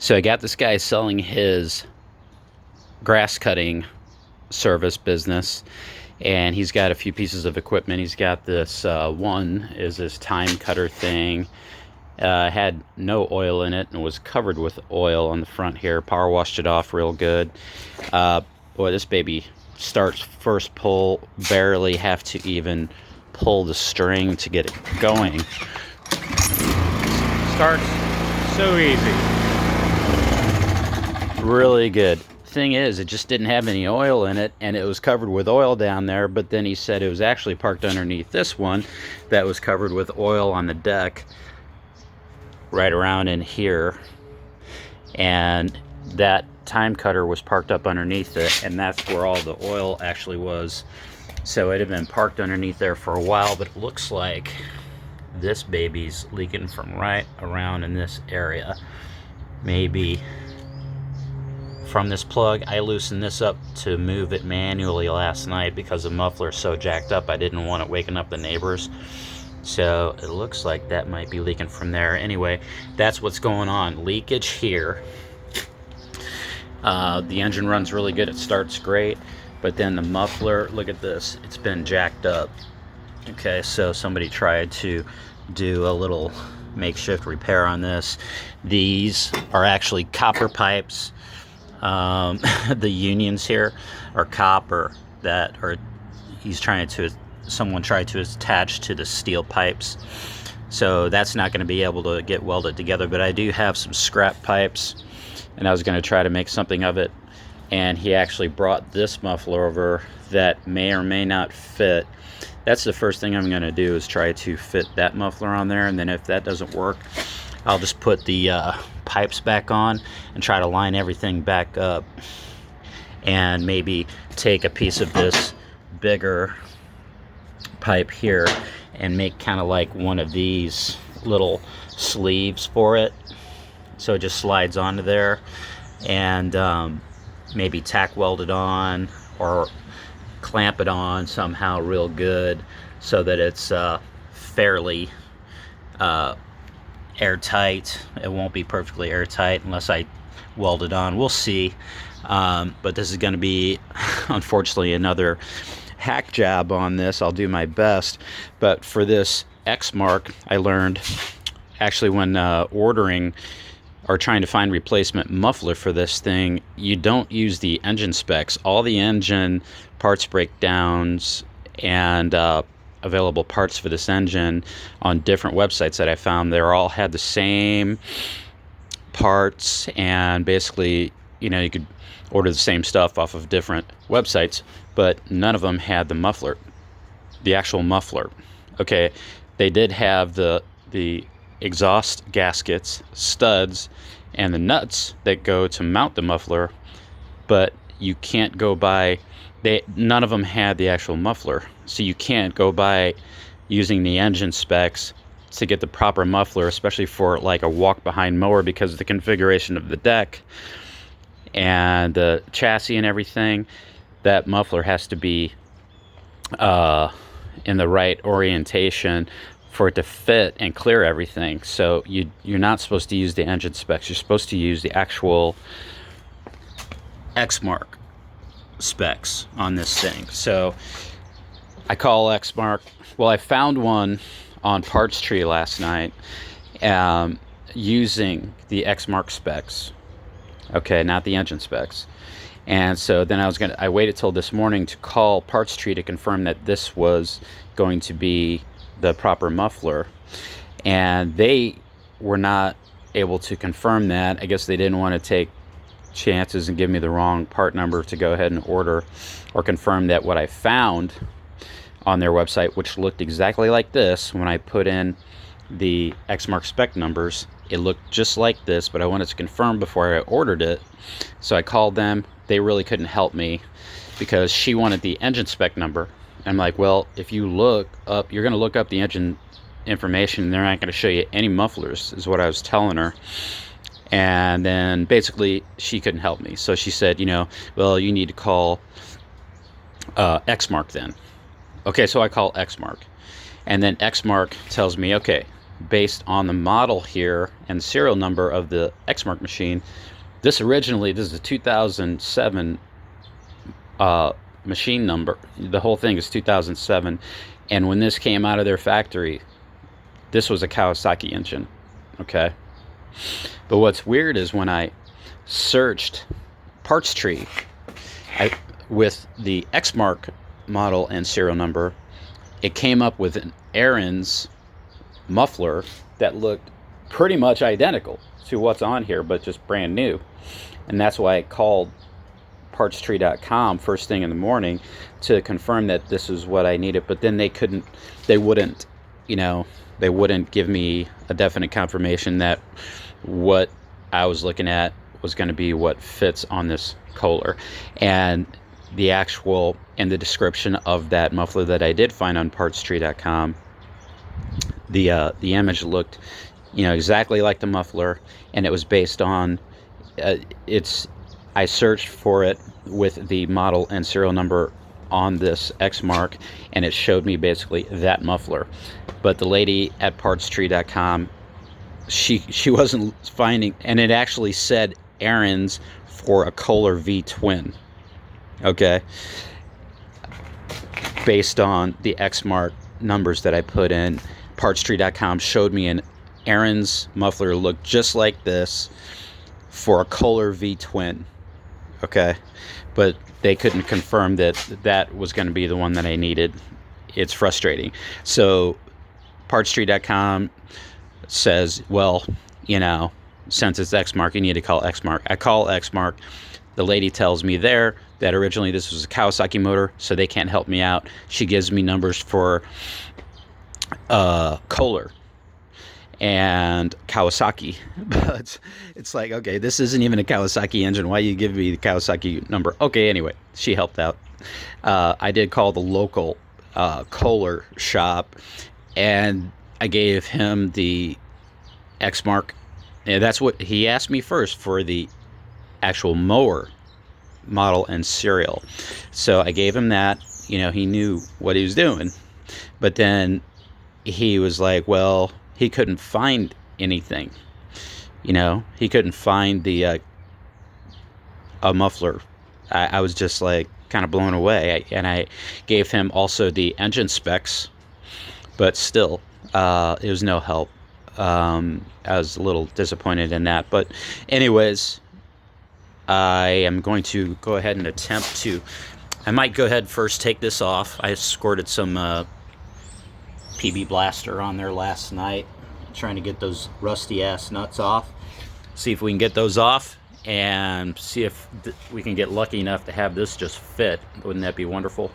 So I got this guy selling his grass cutting service business, and he's got a few pieces of equipment. He's got this one is this time cutter thing. Had no oil in it and was covered with oil on the front here. Power washed it off real good. Boy, this baby starts first pull, barely have to even pull the string to get it going. Starts so easy. Really good. Thing is, it just didn't have any oil in it, and it was covered with oil down there, but then he said it was actually parked underneath this one that was covered with oil on the deck right around in here, and that time cutter was parked up underneath it, and that's where all the oil actually was. So it had been parked underneath there for a while, but it looks like this baby's leaking from right around in this area. Maybe from this plug. I loosened this up to move it manually last night because the muffler's so jacked up I didn't want it waking up the neighbors. So it looks like that might be leaking from there. Anyway, that's what's going on. Leakage here. The engine runs really good. It starts great. But then the muffler, look at this. It's been jacked up. Okay, so somebody tried to do a little makeshift repair on this. These are actually copper pipes. The unions here are copper that are someone tried to attach to the steel pipes, so that's not going to be able to get welded together. But I do have some scrap pipes, and I was going to try to make something of it, and he actually brought this muffler over that may or may not fit. That's the first thing I'm going to do, is try to fit that muffler on there, and then if that doesn't work, I'll just put the pipes back on and try to line everything back up, and maybe take a piece of this bigger pipe here and make kind of like one of these little sleeves for it, so it just slides onto there, and maybe tack weld it on or clamp it on somehow real good so that it's fairly airtight. It won't be perfectly airtight unless I weld it on. We'll see. But this is going to be, unfortunately, another hack job on this. I'll do my best. But for this Xmark, I learned actually when ordering or trying to find replacement muffler for this thing, you don't use the engine specs. All the engine parts breakdowns and available parts for this engine on different websites that I found, they all had the same parts, and basically, you could order the same stuff off of different websites, but none of them had the muffler, the actual muffler. Okay, they did have the exhaust gaskets, studs, and the nuts that go to mount the muffler, but you can't go by, none of them had the actual muffler, so you can't go by using the engine specs to get the proper muffler, especially for like a walk behind mower, because of the configuration of the deck and the chassis and everything. That muffler has to be in the right orientation for it to fit and clear everything. So you're not supposed to use the engine specs. You're supposed to use the actual Xmark specs on this thing. So I call Xmark. Well, I found one on Parts Tree last night using the Xmark specs. Okay, not the engine specs. And so then I waited till this morning to call Parts Tree to confirm that this was going to be the proper muffler, and they were not able to confirm that. I guess they didn't want to take chances and give me the wrong part number to go ahead and order or confirm that what I found on their website, which looked exactly like this when I put in the Xmark spec numbers, it looked just like this, but I wanted to confirm before I ordered it. So I called them. They really couldn't help me because she wanted the engine spec number. I'm like, well, if you look up, you're going to look up the engine information, and they're not going to show you any mufflers, is what I was telling her. And then basically she couldn't help me. So she said, well, you need to call Xmark then. Okay, so I call Xmark. And then Xmark tells me, okay, based on the model here and serial number of the Xmark machine. This is a 2007 machine number. The whole thing is 2007, and when this came out of their factory, this was a Kawasaki engine. Okay, but what's weird is when I searched parts tree with the Xmark model and serial number, it came up with an Aaron's muffler that looked pretty much identical to what's on here, but just brand new. And that's why I called partstree.com first thing in the morning to confirm that this is what I needed. But then they wouldn't give me a definite confirmation that what I was looking at was going to be what fits on this Kohler. And the description of that muffler that I did find on partstree.com, the image looked, exactly like the muffler, and it was based on I searched for it with the model and serial number on this Xmark, and it showed me basically that muffler. But the lady at partstree.com, she wasn't finding, and it actually said Aaron's for a Kohler V twin. Okay, based on the Xmark numbers that I put in, partstree.com showed me an Aaron's muffler looked just like this for a Kohler V twin. Okay, but they couldn't confirm that was going to be the one that I needed. It's frustrating. So partstree.com says, well, since it's Xmark, you need to call Xmark. I call Xmark. The lady tells me there that originally this was a Kawasaki motor, so they can't help me out. She gives me numbers for Kohler and Kawasaki, but it's like, okay, this isn't even a Kawasaki engine. Why you give me the Kawasaki number? Okay, anyway, she helped out. I did call the local Kohler shop, and I gave him the Xmark. And that's what he asked me first, for the actual mower model and serial. So I gave him that. He knew what he was doing, but then he was like, well, he couldn't find anything. He couldn't find the a muffler. I was just like kind of blown away. And I gave him also the engine specs, but still, it was no help. I was a little disappointed in that. But anyways, I am going to go ahead and I might go ahead first, take this off. I squirted some PB Blaster on there last night, trying to get those rusty ass nuts off. See if we can get those off, and see if we can get lucky enough to have this just fit. Wouldn't that be wonderful?